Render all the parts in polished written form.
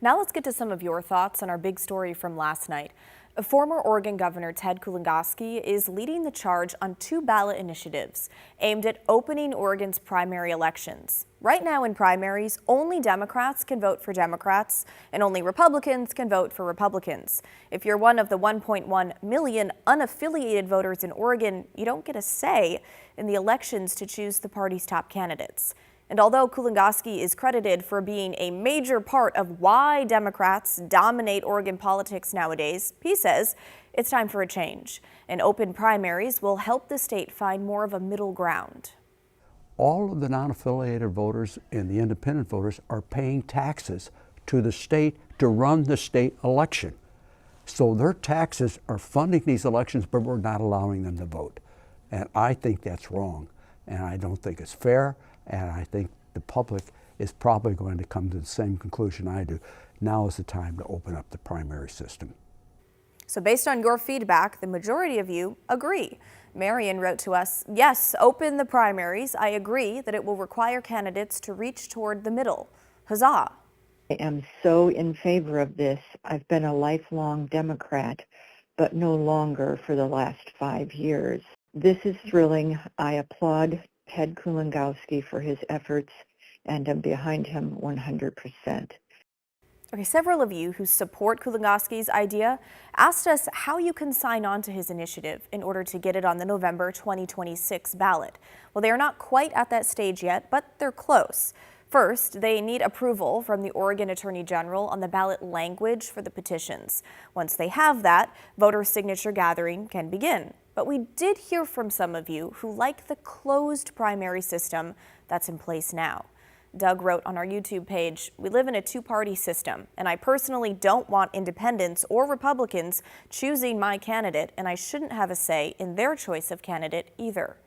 Now let's get to some of your thoughts on our big story from last night. Former Oregon Governor Ted Kulongoski is leading the charge on two ballot initiatives aimed at opening Oregon's primary elections. Right now in primaries, only Democrats can vote for Democrats and only Republicans can vote for Republicans. If you're one of the 1.1 million unaffiliated voters in Oregon, you don't get a say in the elections to choose the party's top candidates. And although Kulongoski is credited for being a major part of why Democrats dominate Oregon politics nowadays, he says it's time for a change. And open primaries will help the state find more of a middle ground. All of the non-affiliated voters and the independent voters are paying taxes to the state to run the state election. So their taxes are funding these elections, but we're not allowing them to vote. And I think that's wrong. And I don't think it's fair. And I think the public is probably going to come to the same conclusion I do. Now is the time to open up the primary system. So based on your feedback, the majority of you agree. Marion wrote to us, yes, open the primaries. I agree that it will require candidates to reach toward the middle. Huzzah. I am so in favor of this. I've been a lifelong Democrat, but no longer for the last 5 years. This is thrilling. I applaud Ted Kulongoski for his efforts, and I'm behind him 100%. Okay, several of you who support Kulongoski's idea asked us how you can sign on to his initiative in order to get it on the November 2026 ballot. Well, they are not quite at that stage yet, but they're close. First, they need approval from the Oregon Attorney General on the ballot language for the petitions. Once they have that, voter signature gathering can begin. But we did hear from some of you who like the closed primary system that's in place now. Doug wrote on our YouTube page, we live in a two-party system, and I personally don't want independents or Republicans choosing my candidate, and I shouldn't have a say in their choice of candidate either.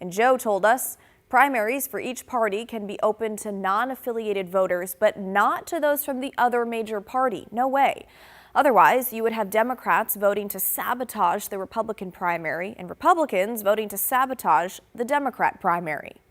And Joe told us, primaries for each party can be open to non-affiliated voters, but not to those from the other major party. No way. Otherwise, you would have Democrats voting to sabotage the Republican primary and Republicans voting to sabotage the Democrat primary.